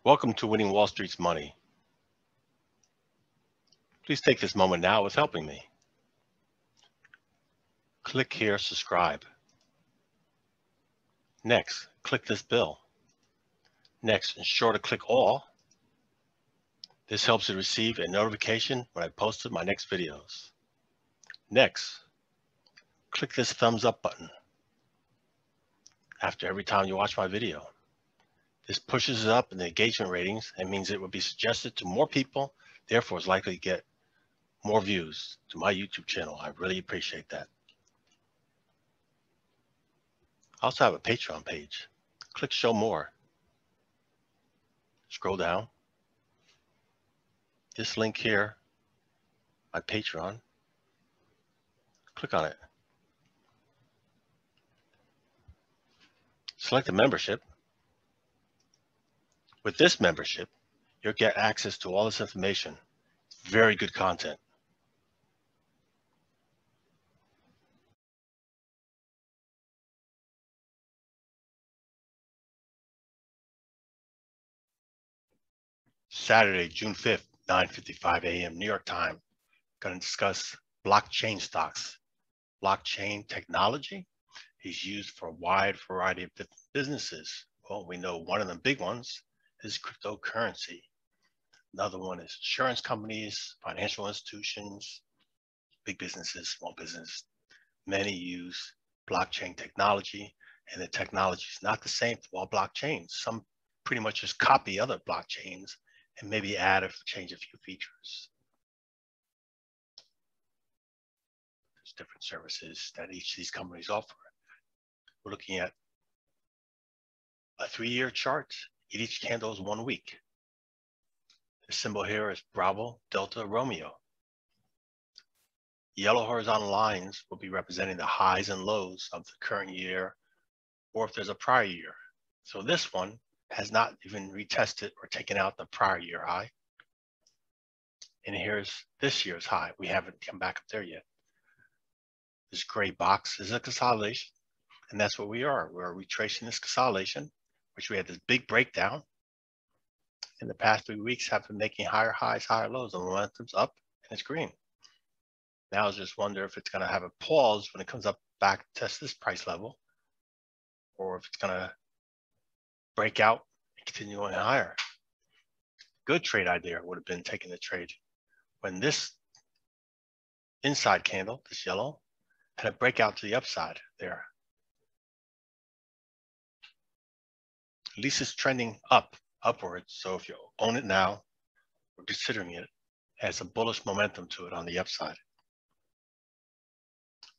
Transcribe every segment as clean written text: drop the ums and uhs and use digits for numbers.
Welcome to Winning Wall Street's Money. Please take this moment now with helping me. Click here, subscribe. Next, click this bell. Next, ensure to click all. This helps you receive a notification when I posted my next videos. Next, click this thumbs up button after every time you watch my video. This pushes it up in the engagement ratings and means it will be suggested to more people, therefore is likely to get more views to my YouTube channel. I really appreciate that. I also have a Patreon page. Click show more. Scroll down. This link here, my Patreon, click on it. Select the membership. With this membership, you'll get access to all this information. Very good content. Saturday, June 5th, 9:55 a.m. New York time. Going to discuss blockchain stocks. Blockchain technology is used for a wide variety of different businesses. Well, we know one of the big ones is cryptocurrency. Another one is insurance companies, financial institutions, big businesses, small business. Many use blockchain technology, and the technology is not the same for all blockchains. Some pretty much just copy other blockchains and maybe add or change a few features. There's different services that each of these companies offer. We're looking at a 3-year chart. Each candle is 1 week. The symbol here is Bravo, Delta, Romeo. Yellow horizontal lines will be representing the highs and lows of the current year, or if there's a prior year. So this one has not even retested or taken out the prior year high. And here's this year's high. We haven't come back up there yet. This gray box is a consolidation, and that's what we are. We're retracing this consolidation, which we had this big breakdown. In the past 3 weeks have been making higher highs, higher lows. The momentum's up and it's green. Now I just wonder if it's going to have a pause when it comes up back, test this price level, or if it's going to break out and continue going higher. Good trade idea would have been taking the trade when this inside candle, this yellow, had a breakout to the upside there. At least it's trending upwards. So if you own it now, we're considering it as a bullish momentum to it on the upside.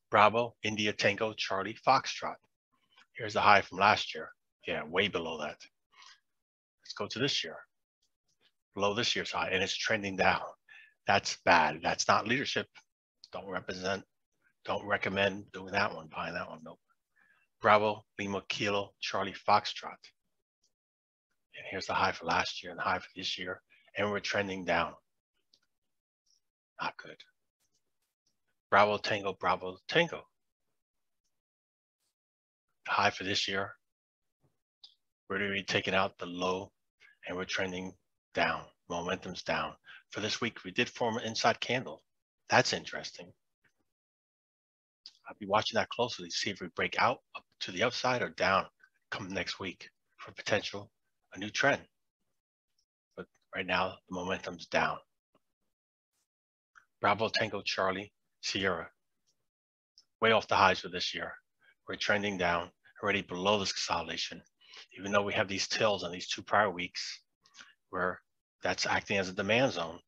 Bravo, India, Tango, Charlie, Foxtrot. Here's the high from last year. Yeah, way below that. Let's go to this year. Below this year's high, and it's trending down. That's bad. That's not leadership. Don't recommend doing that one, buying that one. Nope. Bravo, Lima, Kilo, Charlie, Foxtrot. And here's the high for last year and the high for this year, and we're trending down. Not good. Bravo, Tango, Bravo, Tango. The high for this year, we're already taking out the low, and we're trending down. Momentum's down. For this week, we did form an inside candle. That's interesting. I'll be watching that closely to see if we break out up to the upside or down come next week for potential a new trend. But right now, the momentum's down. Bravo, Tango, Charlie, Sierra. Way off the highs for this year. We're trending down, already below this consolidation. Even though we have these tails on these 2 prior weeks, where that's acting as a demand zone.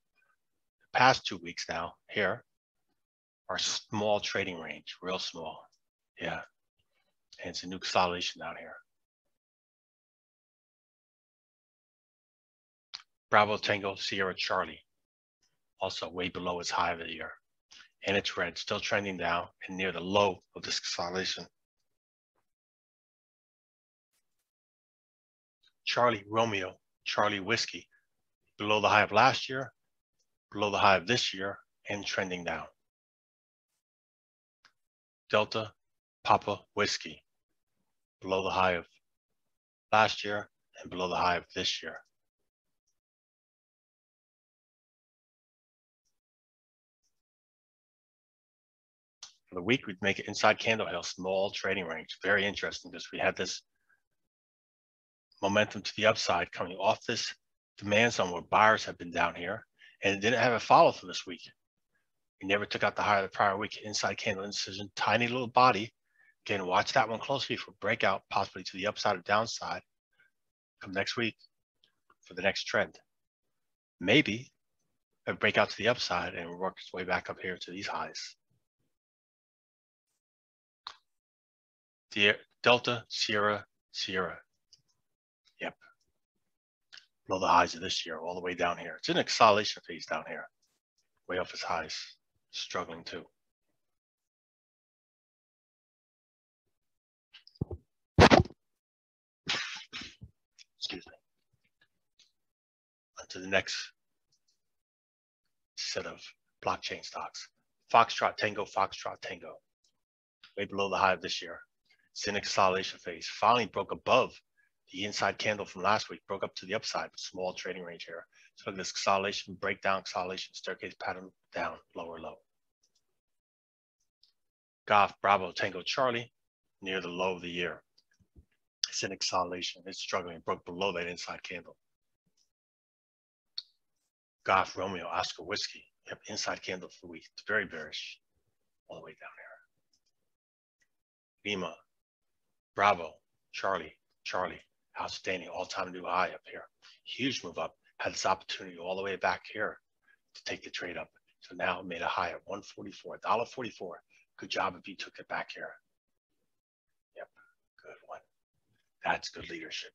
The past 2 weeks now, here, are small trading range, real small. Yeah, and it's a new consolidation down here. Bravo, Tango, Sierra, Charlie. Also way below its high of the year. And it's red, still trending down and near the low of this consolidation. Charlie, Romeo, Charlie, Whiskey. Below the high of last year, below the high of this year, and trending down. Delta, Papa, Whiskey. Below the high of last year and below the high of this year. For the week, we'd make it inside candle hill, small trading range. Very interesting because we had this momentum to the upside coming off this demand zone where buyers have been down here, and it didn't have a follow through this week. We never took out the high of the prior week. Inside candle indecision, tiny little body. Again, watch that one closely for breakout, possibly to the upside or downside. Come next week for the next trend. Maybe a breakout to the upside and work its way back up here to these highs. Delta, Sierra, Sierra. Yep. Below the highs of this year, all the way down here. It's an acceleration phase down here. Way off its highs. Struggling too. Excuse me. On to the next set of blockchain stocks. Foxtrot, Tango, Foxtrot, Tango. Way below the high of this year. It's in a consolidation phase. Finally broke above the inside candle from last week, broke up to the upside, small trading range here. So look at this consolidation, breakdown, consolidation, staircase pattern, down, lower low. Golf, Bravo, Tango, Charlie, near the low of the year. It's in consolidation. It's struggling. It broke below that inside candle. Golf, Romeo, Oscar, Whiskey. Yep, inside candle for the week. It's very bearish. All the way down here. Lima, Bravo, Charlie, Charlie. Outstanding. All-time new high up here. Huge move up. Had this opportunity all the way back here to take the trade up. So now it made a high at 144, $1.44. Good job if you took it back here. Yep, good one. That's good leadership.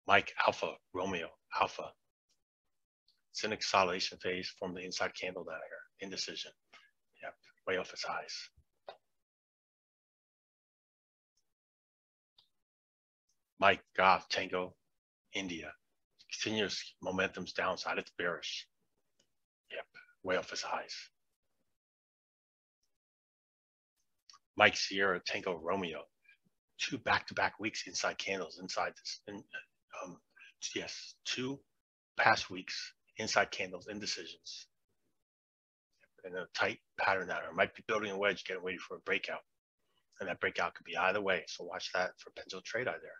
Mike, Alpha, Romeo, Alpha. It's in acceleration phase from the inside candle down here. Indecision. Yep, way off its highs. Mike, Golf, Tango, India. Continuous momentum's downside. It's bearish. Yep, way off its highs. Mike, Sierra, Tango, Romeo. 2 back-to-back weeks inside candles inside this. Yes, 2 past weeks inside candles, indecisions. And a tight pattern down there. Might be building a wedge, getting ready for a breakout. And that breakout could be either way. So watch that for potential trade out there.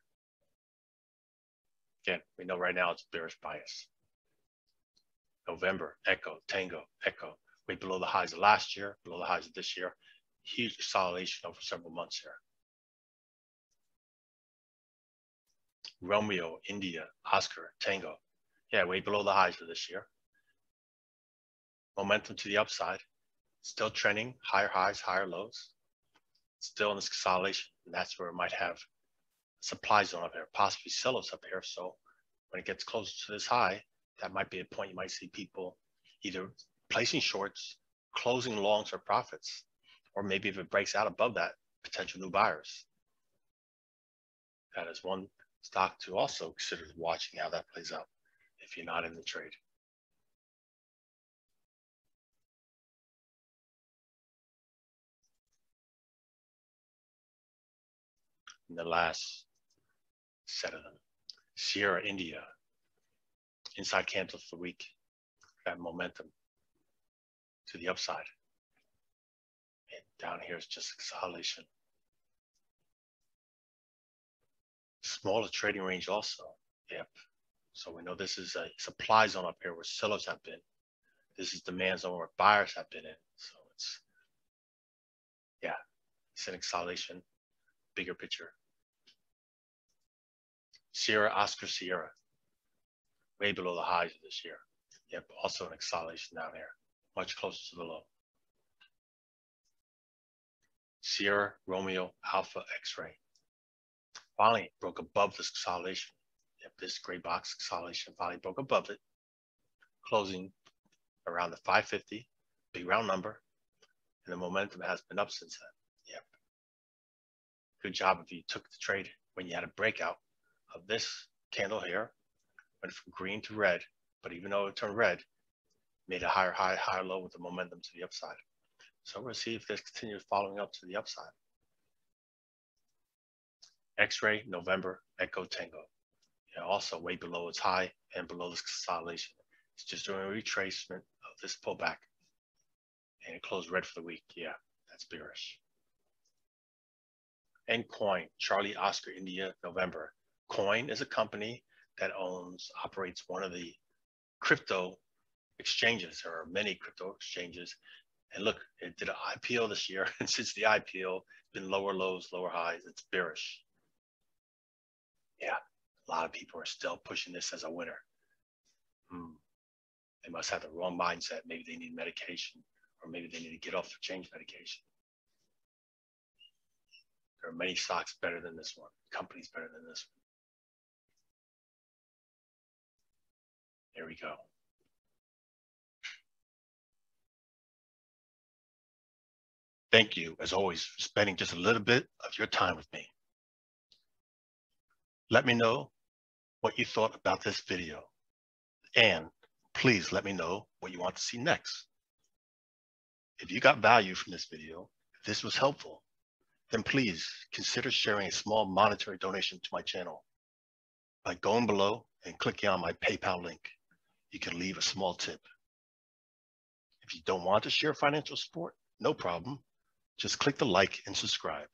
Again, we know right now it's bearish bias. November, Echo, Tango, Echo. Way below the highs of last year, below the highs of this year. Huge consolidation over several months here. Romeo, India, Oscar, Tango. Yeah, way below the highs of this year. Momentum to the upside. Still trending, higher highs, higher lows. Still in this consolidation. And that's where it might have supply zone up here, possibly sell-offs up here. So when it gets closer to this high, that might be a point you might see people either placing shorts, closing longs or profits, or maybe if it breaks out above that, potential new buyers. That is one stock to also consider watching how that plays out if you're not in the trade. And the last set of them, Sierra, India, inside candles for the week, that momentum to the upside. And down here is just consolidation. Smaller trading range also. Yep. So we know this is a supply zone up here where sellers have been. This is demand zone where buyers have been in. So it's, yeah, it's an consolidation, bigger picture. Sierra, Oscar, Sierra, way below the highs of this year. Yep, also an acceleration down here, much closer to the low. Sierra, Romeo, Alpha, X-ray. Finally broke above this consolidation. Yep, this gray box consolidation finally broke above it, closing around the 550, big round number, and the momentum has been up since then. Yep. Good job if you took the trade when you had a breakout of this candle here, went from green to red, but even though it turned red, made a higher high, higher low with the momentum to the upside. So we'll see if this continues following up to the upside. X-ray, November, Echo, Tango. Yeah, also way below its high and below this consolidation. It's just doing a retracement of this pullback. And it closed red for the week. Yeah, that's bearish. And Coin, Charlie Oscar India, November. Coin is a company that operates one of the crypto exchanges. There are many crypto exchanges. And look, it did an IPO this year. And since the IPO, it's been lower lows, lower highs. It's bearish. Yeah, a lot of people are still pushing this as a winner. They must have the wrong mindset. Maybe they need medication, or maybe they need to get off their change medication. There are many stocks better than this one, companies better than this one. There we go. Thank you, as always, for spending just a little bit of your time with me. Let me know what you thought about this video, and please let me know what you want to see next. If you got value from this video, if this was helpful, then please consider sharing a small monetary donation to my channel. By going below and clicking on my PayPal link, you can leave a small tip. If you don't want to share financial support, no problem. Just click the like and subscribe.